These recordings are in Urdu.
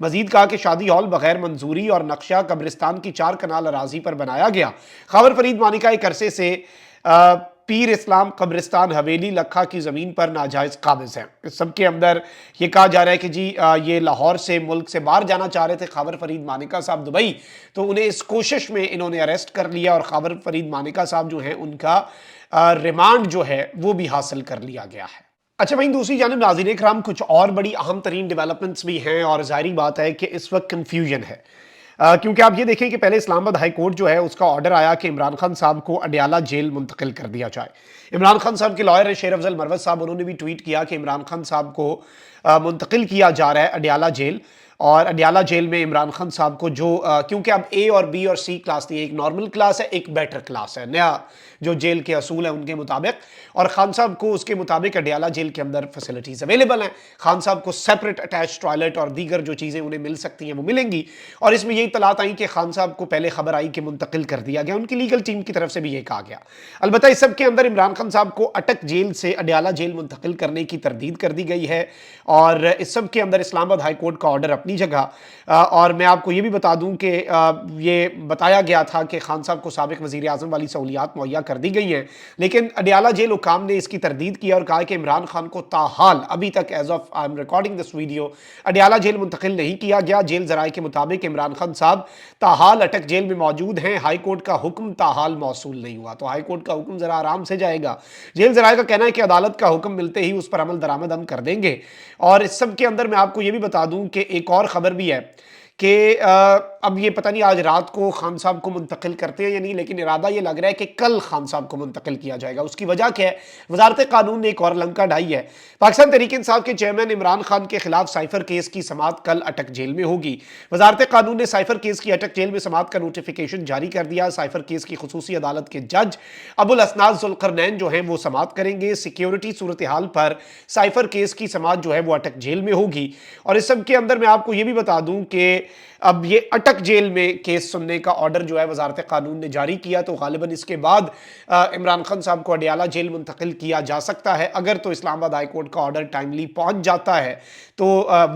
مزید کہا کہ شادی ہال بغیر منظوری اور نقشہ قبرستان کی 4 کنال اراضی پر بنایا گیا۔ خاور فرید مانیکا ایک عرصے سے پیر اسلام قبرستان حویلی لکھا کی زمین پر ناجائز قابض ہیں۔ اس سب کے اندر یہ کہا جا رہا ہے کہ جی یہ لاہور سے ملک سے باہر جانا چاہ رہے تھے خاور فرید مانیکا صاحب دبئی، تو انہیں اس کوشش میں انہوں نے اریسٹ کر لیا اور خاور فرید مانیکا صاحب جو ہیں ان کا ریمانڈ جو ہے وہ بھی حاصل کر لیا گیا ہے۔ اچھا بھائی، دوسری جانب ناظرین کرام کچھ اور بڑی اہم ترین ڈیولپمنٹس بھی ہیں، اور ظاہری بات ہے کہ اس وقت کنفیوژن ہے، کیونکہ آپ یہ دیکھیں کہ پہلے اسلام آباد ہائی کورٹ جو ہے اس کا آرڈر آیا کہ عمران خان صاحب کو اڈیالہ جیل منتقل کر دیا جائے۔ عمران خان صاحب کے لائر شیر افضل مروت صاحب، انہوں نے بھی ٹویٹ کیا کہ عمران خان صاحب کو منتقل کیا جا رہا ہے اڈیالہ جیل، اور اڈیالہ جیل میں عمران خان صاحب کو جو کیونکہ اب اے اور بی اور سی کلاس تھی، ایک نارمل کلاس ہے ایک بیٹر کلاس ہے، نیا جو جیل کے اصول ہیں ان کے مطابق، اور خان صاحب کو اس کے مطابق اڈیالہ جیل کے اندر فیسلٹیز اویلیبل ہیں۔ خان صاحب کو سیپریٹ اٹیچ ٹوائلٹ اور دیگر جو چیزیں انہیں مل سکتی ہیں وہ ملیں گی، اور اس میں یہ اطلاعات آئیں کہ خان صاحب کو پہلے خبر آئی کہ منتقل کر دیا گیا، ان کی لیگل ٹیم کی طرف سے بھی یہ کہا گیا۔ البتہ اس سب کے اندر عمران خان صاحب کو اٹک جیل سے اڈیالہ جیل منتقل کرنے کی تردید کر دی گئی ہے، اور اس سب کے اندر اسلام آباد ہائی کورٹ کا آرڈر اپنی جگہ، اور میں آپ کو یہ بھی بتا دوں کہ یہ بتایا گیا تھا کہ خان صاحب کو سابق وزیر اعظم والی سہولیات مہیا کر دی گئی ہیں، لیکن اڈیالہ جیل حکام نے اس کی تردید کی اور کہا کہ عمران خان کو تاحال ابھی تک as of I am recording this video Adiala Jail منتقل نہیں کیا گیا۔ جیل ذرائع کے مطابق عمران خان صاحب تاحال اٹک جیل میں موجود ہیں، ہائی کورٹ کا حکم تاحال موصول نہیں ہوا، تو ہائی کورٹ کا حکم ذرا آرام سے جائے گا۔ جیل ذرائع کا کہنا ہے کہ عدالت کا حکم ملتے ہی اس پر عمل درآمد ہم کر دیں گے۔ اور اس سب کے اندر میں آپ کو یہ بھی بتا دوں کہ ایک اور خبر بھی ہے کہ اب یہ پتہ نہیں آج رات کو خان صاحب کو منتقل کرتے ہیں یا نہیں، لیکن ارادہ یہ لگ رہا ہے کہ کل خان صاحب کو منتقل کیا جائے گا۔ اس کی وجہ کیا ہے؟ وزارت قانون نے ایک اور لنکا ڈھائی ہے۔ پاکستان تحریک انصاف کے چیئرمین عمران خان کے خلاف سائفر کیس کی سماعت کل اٹک جیل میں ہوگی۔ وزارت قانون نے سائفر کیس کی اٹک جیل میں سماعت کا نوٹیفیکیشن جاری کر دیا۔ سائفر کیس کی خصوصی عدالت کے جج ابوالاسناد ذوالقرنین جو ہیں وہ سماعت کریں گے۔ سیکیورٹی صورتحال پر سائفر کیس کی سماعت جو ہے وہ اٹک جیل میں ہوگی، اور اس سب کے اندر میں آپ کو یہ بھی بتا دوں کہ اب یہ اٹک جیل میں کیس سننے کا آرڈر جو ہے وزارت قانون نے جاری کیا، تو غالباً اس کے بعد عمران خان صاحب کو اڈیالہ جیل منتقل کیا جا سکتا ہے، اگر تو اسلام آباد ہائی کورٹ کا آرڈر ٹائملی پہنچ جاتا ہے تو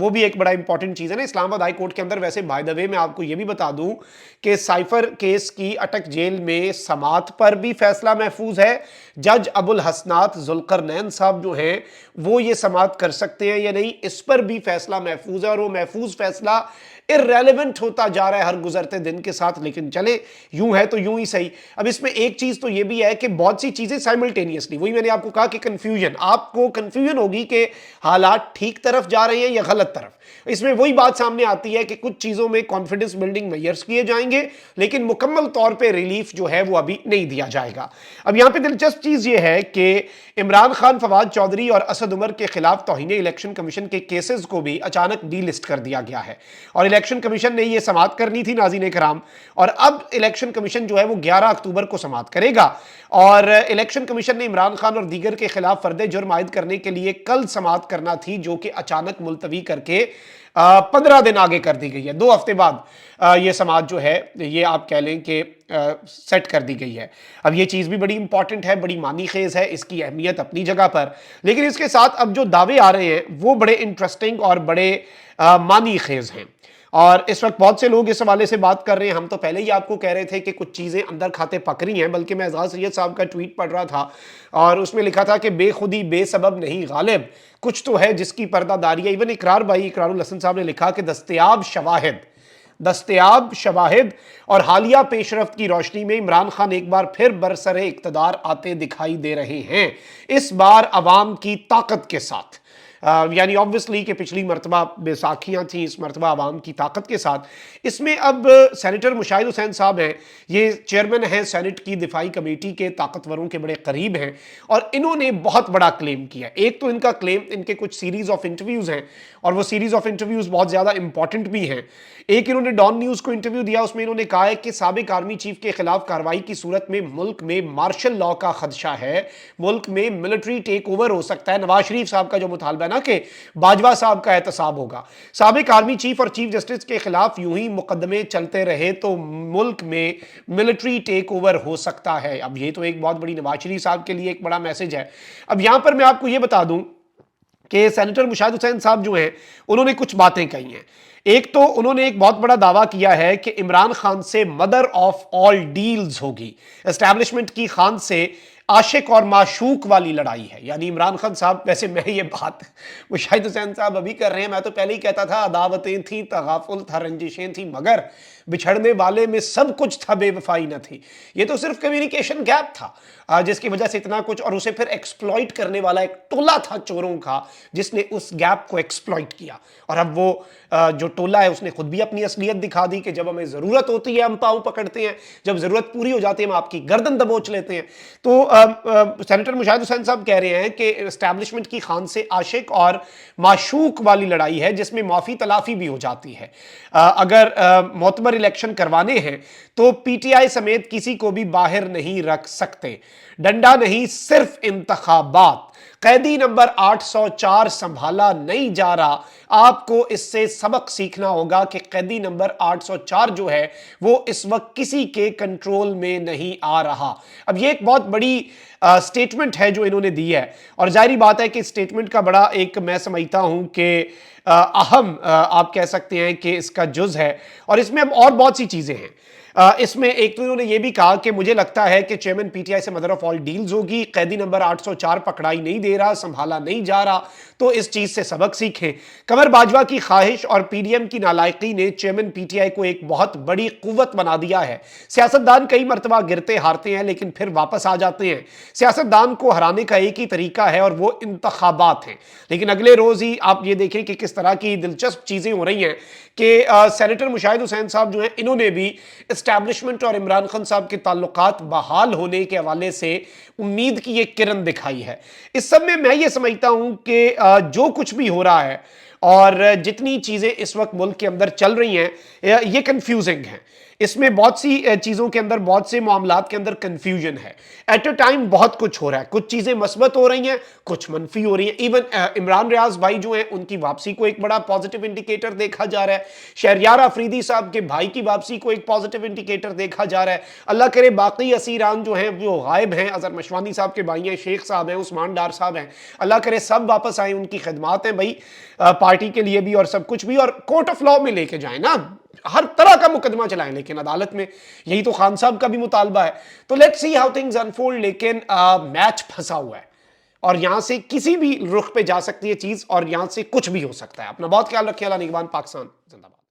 وہ بھی ایک بڑا امپورٹنٹ چیز ہے نا اسلام آباد ہائی کورٹ کے اندر۔ ویسے بائی دا وے میں آپ کو یہ بھی بتا دوں کہ سائفر کیس کی اٹک جیل میں سماعت پر بھی فیصلہ محفوظ ہے۔ جج ابوالحسنات ذوالقرنین صاحب جو ہیں وہ یہ سماعت کر سکتے ہیں یا نہیں، اس پر بھی فیصلہ محفوظ ہے، اور وہ محفوظ فیصلہ irrelevant ہوتا جا رہا ہے ہر گزرتے دن کے ساتھ، لیکن چلے یوں ہے تو یوں ہی صحیح۔ اب اس میں ایک چیز تو یہ بھی ہے کہ بہت سی چیزیں سائملٹینیسلی، وہی میں نے آپ کو کہا کہ کنفیوژن، آپ کو کنفیوژن ہوگی کہ حالات ٹھیک طرف جا رہے ہیں یا غلط طرف۔ اس میں وہی بات سامنے آتی ہے کہ کچھ چیزوں میں کانفیڈنس بلڈنگ میئرز کیے جائیں گے، لیکن مکمل طور پہ ریلیف جو ہے وہ ابھی نہیں دیا جائے گا۔ اب یہاں پہ دلچسپ چیز یہ ہے کہ عمران خان، فواد چودھری اور اسد عمر کے خلاف توہین الیکشن کمیشن کے کیسز کو بھی اچانک ڈی لسٹ کر دیا گیا ہے، اور الیکشن کمیشن نے یہ سماعت کرنی تھی ناظرین کرام، اور اب الیکشن کمیشن جو ہے وہ 11 اکتوبر کو سماعت کرے گا، اور الیکشن کمیشن نے عمران خان اور دیگر کے خلاف فرد جرم عائد کرنے کے لیے کل سماعت کرنا تھی، جو کہ اچانک ملتوی کر کے 15 دن آگے کر دی گئی ہے۔ 2 ہفتے بعد یہ سماعت جو ہے یہ آپ کہہ لیں کہ سیٹ کر دی گئی ہے۔ اب یہ چیز بھی بڑی امپورٹنٹ ہے، بڑی معنی خیز ہے، اس کی اہمیت اپنی جگہ پر، لیکن اس کے ساتھ اب جو دعوے آ رہے ہیں وہ بڑے انٹرسٹنگ اور بڑے معنی خیز ہیں، اور اس وقت بہت سے لوگ اس حوالے سے بات کر رہے ہیں۔ ہم تو پہلے ہی آپ کو کہہ رہے تھے کہ کچھ چیزیں اندر کھاتے پک رہی ہیں، بلکہ میں اعزاز سید صاحب کا ٹویٹ پڑھ رہا تھا اور اس میں لکھا تھا کہ بے خودی بے سبب نہیں غالب، کچھ تو ہے جس کی پردہ داری ہے۔ ایون اقرار بھائی، اقرار الحسن صاحب نے لکھا کہ دستیاب شواہد اور حالیہ پیش رفت کی روشنی میں عمران خان ایک بار پھر برسر اقتدار آتے دکھائی دے رہے ہیں، اس بار عوام کی طاقت کے ساتھ، یعنی obviously کہ پچھلی مرتبہ بیساکھیاں تھیں، اس مرتبہ عوام کی طاقت کے ساتھ۔ اس میں اب سینیٹر مشاہد حسین صاحب ہیں، یہ چیئرمین ہیں سینٹ کی دفاعی کمیٹی کے، طاقتوروں کے بڑے قریب ہیں، اور انہوں نے بہت بڑا کلیم کیا۔ ایک تو ان کا کلیم، ان کے کچھ سیریز آف انٹرویوز ہیں، اور وہ سیریز آف انٹرویوز بہت زیادہ امپورٹنٹ بھی ہیں۔ ایک انہوں نے ڈان نیوز کو انٹرویو دیا، اس میں انہوں نے کہا ہے کہ سابق آرمی چیف کے خلاف کارروائی کی صورت میں ملک میں مارشل لاء کا خدشہ ہے، ملک میں ملٹری ٹیک اوور ہو سکتا ہے۔ نواز شریف صاحب کا جو مطالبہ ہے نا کہ باجوہ صاحب کا احتساب ہوگا، سابق آرمی چیف اور چیف جسٹس کے خلاف یوں ہی مقدمے چلتے رہے تو ملک میں ملٹری ٹیک اوور ہو سکتا ہے۔ اب یہ تو ایک بہت بڑی نواز شریف صاحب کے لیے ایک بڑا میسج ہے۔ اب یہاں پر میں آپ کو یہ بتا دوں کہ سینیٹر مشاہد حسین صاحب جو ہیں انہوں نے کچھ باتیں کہی ہیں. ایک تو انہوں نے ایک بہت بڑا دعویٰ کیا ہے کہ عمران خان سے مدر آف آل ڈیلز ہوگی. اسٹیبلشمنٹ کی خان سے عاشق اور معشوق والی لڑائی ہے. یعنی عمران خان صاحب، ویسے میں یہ بات مشاہد حسین صاحب ابھی کر رہے ہیں، میں تو پہلے ہی کہتا تھا عداوتیں تھیں، تغافل تھا، رنجشیں تھیں، مگر بچھڑنے والے میں سب کچھ تھا، بے وفائی نہ تھی. یہ تو صرف کمیونیکیشن گیپ تھا جس کی وجہ سے اتنا کچھ، اور اسے پھر ایکسپلائٹ کرنے والا ایک ٹولہ تھا چوروں کا جس نے اس گیپ کو ایکسپلائٹ کیا. اور اب وہ جو ٹولہ ہے اس نے خود بھی اپنی اصلیت دکھا دی کہ جب ہمیں ضرورت ہوتی ہے ہم پاؤں پکڑتے ہیں، جب ضرورت پوری ہو جاتی ہے ہم آپ کی گردن دبوچ لیتے ہیں. تو سینیٹر مشاہد حسین صاحب کہہ رہے ہیں کہ اسٹیبلشمنٹ کی خان سے عاشق اور معشوق والی لڑائی ہے جس میں معافی تلافی بھی ہو جاتی ہے. اگر معتبر الیکشن کروانے ہیں تو پی ٹی آئی سمیت کسی کو بھی باہر نہیں رکھ سکتے. ڈنڈا نہیں، صرف انتخابات. قیدی نمبر 804 سنبھالا نہیں جا رہا. آپ کو اس سے سبق سیکھنا ہوگا کہ قیدی نمبر 804 جو ہے وہ اس وقت کسی کے کنٹرول میں نہیں آ رہا. اب یہ ایک بہت بڑی سٹیٹمنٹ ہے جو انہوں نے دی ہے، اور ظاہری بات ہے کہ سٹیٹمنٹ کا بڑا ایک میں سمجھتا ہوں کہ اہم آپ کہہ سکتے ہیں کہ اس کا جز ہے، اور اس میں اور بہت سی چیزیں ہیں. اس میں ایک تو انہوں نے یہ بھی کہا کہ مجھے لگتا ہے کہ چیئرمین پی ٹی آئی سے مدر آف آل ڈیلز ہوگی. قیدی نمبر 804 پکڑائی نہیں دے رہا، سنبھالا نہیں جا رہا، تو اس چیز سے سبق سیکھیں. قمر باجوہ کی خواہش اور پی ڈی ایم کی نالائقی نے چیئرمین پی ٹی آئی کو ایک بہت بڑی قوت بنا دیا ہے. سیاستدان کئی مرتبہ گرتے ہارتے ہیں لیکن پھر واپس آ جاتے ہیں. سیاستدان کو ہرانے کا ایک ہی طریقہ ہے اور وہ انتخابات ہیں. لیکن اگلے روز ہی آپ یہ دیکھیں کہ کس طرح کی دلچسپ چیزیں ہو رہی ہیں کہ سینیٹر مشاہد حسین صاحب جو ہیں انہوں نے بھی اسٹیبلشمنٹ اور عمران خان صاحب کے تعلقات بحال ہونے کے حوالے سے امید کی ایک کرن دکھائی ہے. اس سب میں یہ سمجھتا ہوں کہ جو کچھ بھی ہو رہا ہے اور جتنی چیزیں اس وقت ملک کے اندر چل رہی ہیں یہ کنفیوزنگ ہیں. اس میں بہت سی چیزوں کے اندر، بہت سے معاملات کے اندر کنفیوژن ہے. ایٹ اے ٹائم بہت کچھ ہو رہا ہے، کچھ چیزیں مثبت ہو رہی ہیں، کچھ منفی ہو رہی ہیں. ایون عمران ریاض بھائی جو ہیں ان کی واپسی کو ایک بڑا پازیٹیو انڈیکیٹر دیکھا جا رہا ہے. شہریار آفریدی صاحب کے بھائی کی واپسی کو ایک پازیٹیو انڈیکیٹر دیکھا جا رہا ہے. اللہ کرے باقی اسیران جو ہیں جو غائب ہیں، اظہر مشوانی صاحب کے بھائی ہیں، شیخ صاحب ہیں، عثمان ڈار صاحب ہیں، اللہ کرے سب واپس آئیں. ان کی خدمات ہیں بھائی پارٹی کے لیے بھی اور سب کچھ بھی، اور کورٹ آف لاء میں لے کے جائیں نا، ہر طرح کا مقدمہ چلائیں لیکن عدالت میں. یہی تو خان صاحب کا بھی مطالبہ ہے. تو let's see how things unfold. لیکن میچ پھنسا ہوا ہے اور یہاں سے کسی بھی رخ پہ جا سکتی ہے چیز، اور یہاں سے کچھ بھی ہو سکتا ہے. اپنا بہت خیال رکھیں. اللہ نگہبان. پاکستان.